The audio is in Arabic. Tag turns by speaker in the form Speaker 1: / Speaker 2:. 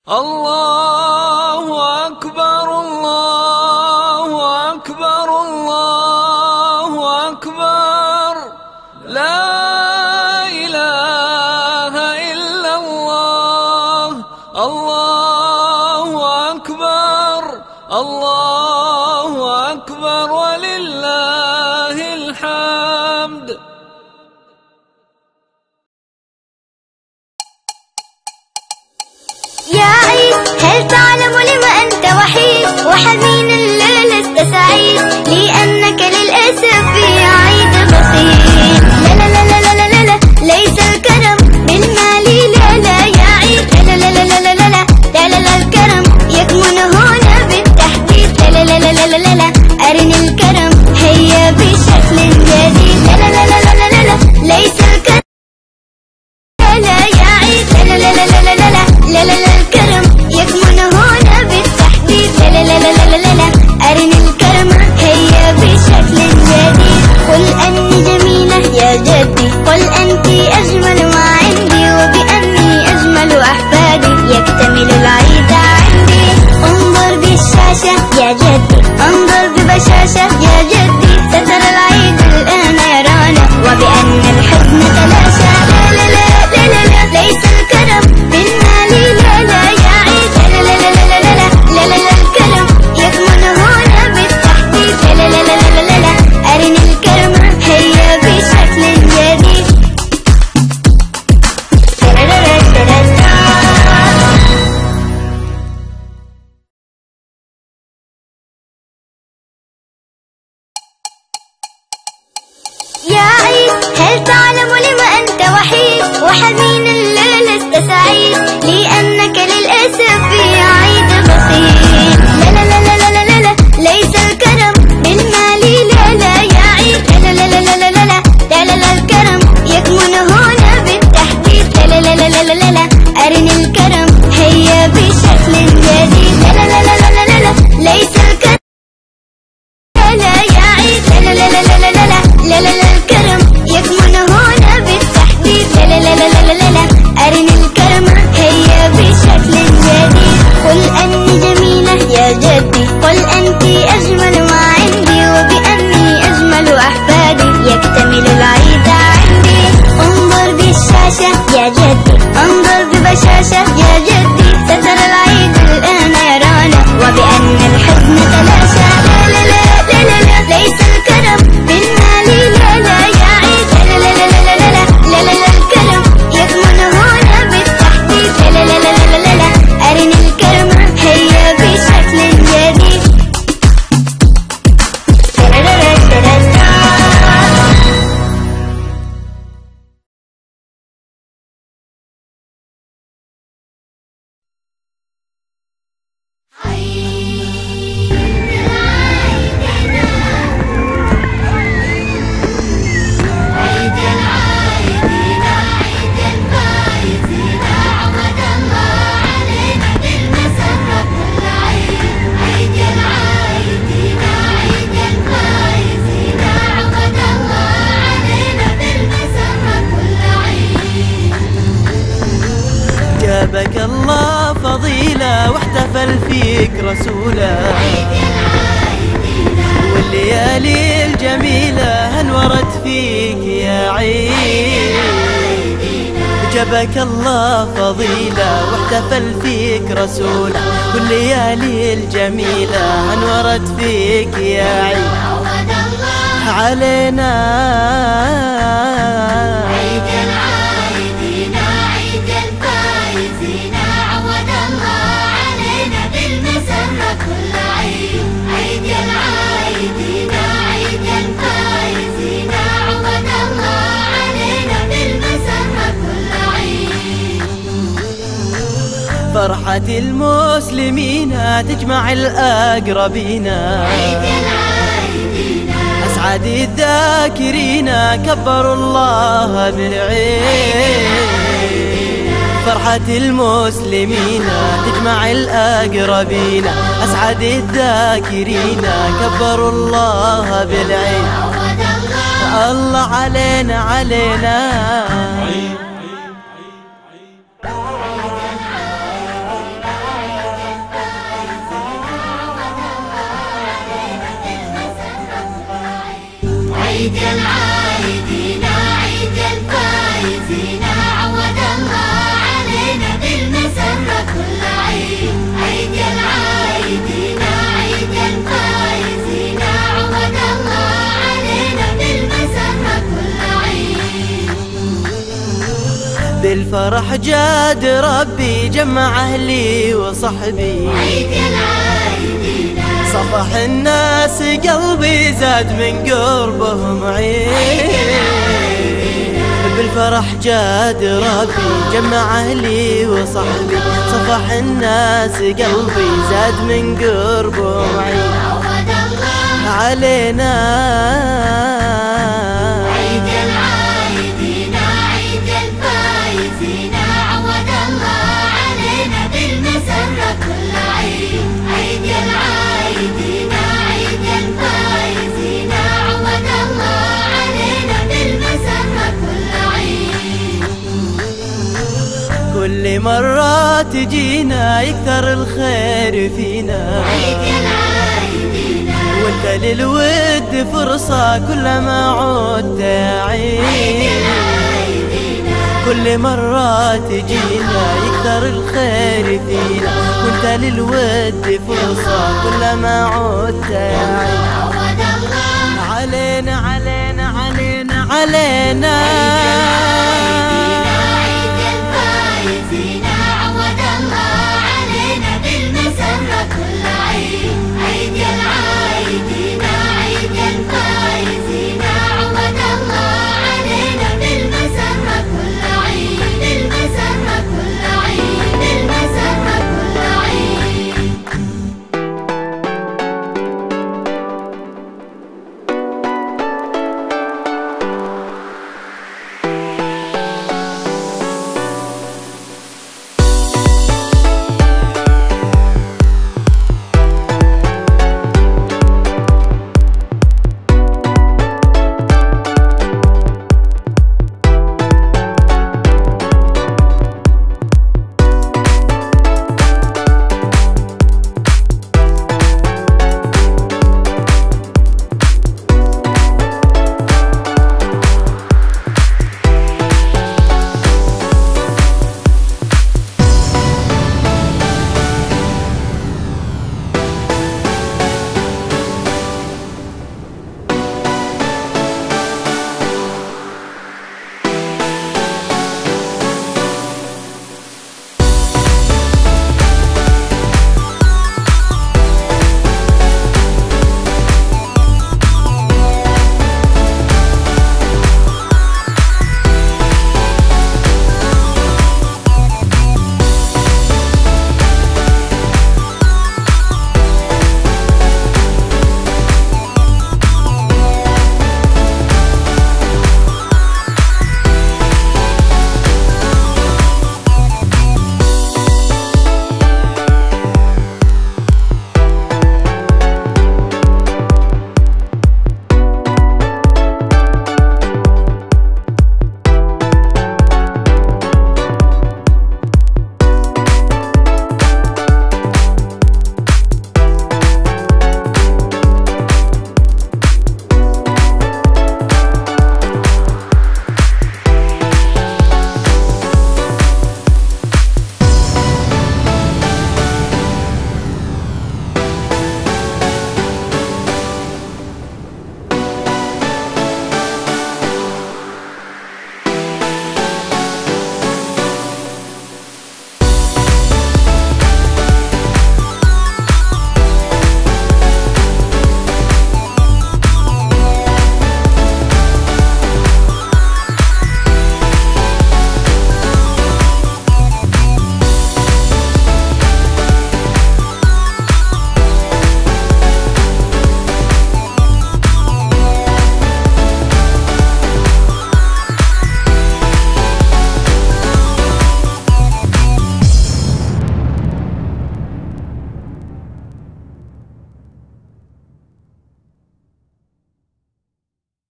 Speaker 1: الله أكبر الله أكبر الله أكبر لا إله إلا الله الله أكبر الله أكبر ولله الحمد.
Speaker 2: يا عيد هل تعلم لما أنت وحيد وحزين لست سعيد لأنك للأسف في عيد بسيط. لا لا لا لا لا لا لا ليس الكرم بالمال لا لا يا عيد لا لا لا لا لا لا لا لا لا الكرم يكمن هنا بالتحديد. لا لا لا لا لا لا لا أرني الكرم هيا بشكل جديد. لا لا لا لا لا لا لا ليس الكرم لا يا عيد لا لا لا لا لا لا لا لا لا الكرم يكمن هنا بالتحديد. لا لا لا لا لا لا لا أرني الكرم هيا بشكل جديد. قل أني جميلة يا جدي قل أنت أجمل ما عندي وبأني أجمل أحفادي يكتمل العيد عندي. انظر بالشاشة يا جدي انظر ببشاشة يا جدي سترى العيد الآن يرانا وبأن الحزن تلاشى. لا لا لا لا لا ليس الكرم بالمال لا لا يا عيد لا لا لا لا لا لا لا لا الكرم يكمن هنا بالتحديد. لا لا لا لا لا لا أرني الكرم هيا بشكل جديد. يا عيد هل تعلم لما أنت وحيد وحزين لست سعيد لأنك للأسف في عيد بسيط. لا لا لا لا لا لا لا ليس الكرم بالمال لا لا يا عيد لا لا لا لا لا لا لا لا لا الكرم يكمن هنا بالتحديد. لا لا لا لا لا لا لا أرني الكرم هيا بشكل جديد. لا لا لا لا لا لا لا ليس الكرم لا يا عيد لا لا لا لا لا لا لا لا لا الكرم يكمن هنا بالتحديد. لا لا لا لا لا لا لا أرني الكرم هيا بشكل جديد. قل أني جميلة يا جدي قل أنت أجمل ما عندي وبأني أجمل أحفادي يكتمل العيد عندي. انظر بالشاشة يا جدي انظر ببشاشة يا جدي سترى العيد الآن يرانا وبأن الحزن تلاشى. لا لا لا لا لا ليس الكرم بالمال لا لا يا عيد لا لا لا لا لا لا لا لا الكرم يكمن هنا بالتحديد. لا لا لا لا لا لا أرني الكرم هيا بشكل جديد.
Speaker 3: جابك الله فضيلة واحتفل فيك رسوله والليالي الجميلة انورت فيك يا عيد. جابك الله فضيلة واحتفل فيك رسوله والليالي الجميلة انورت فيك يا عيد علينا. فرحة المسلمين تجمع الأقربين أسعد الذاكرين كبروا الله بالعيد. فرحة المسلمين تجمع الأقربين أسعد الذاكرين كبروا الله بالعيد. الله علينا علينا
Speaker 2: عيد العايدين عيد الفايزين، عود الله علينا بالمسرة كل عيد. عيد العايدين عيد الفايزين، عود الله علينا بالمسرة كل عيد.
Speaker 3: بالفرح جاد ربي جمع أهلي وصحبي،
Speaker 2: عيد العايدين
Speaker 3: صفح الناس قلبي زاد من قربهم عيد. بالفرح جاد ربي جمع أهلي وصحبي، صفح الناس قلبي زاد من قربهم عيد.
Speaker 2: عود الله
Speaker 3: علينا
Speaker 2: عيد العايدين عيد الفايزين، عود الله علينا بالمسرة كل عيد. عيد العايدين عيد الفايزين، عود الله علينا بالمسرة كل عيد.
Speaker 3: كل مرة تجينا يكثر الخير فينا،
Speaker 2: عيد العايدين
Speaker 3: وانت للود فرصة كلما عدت عيد. كل مرة تجينا يكثر الخير فينا، وانت للود فرصة كلما عدت عيد.
Speaker 2: عود الله
Speaker 3: علينا علينا علينا علينا
Speaker 2: عيد الفايزين،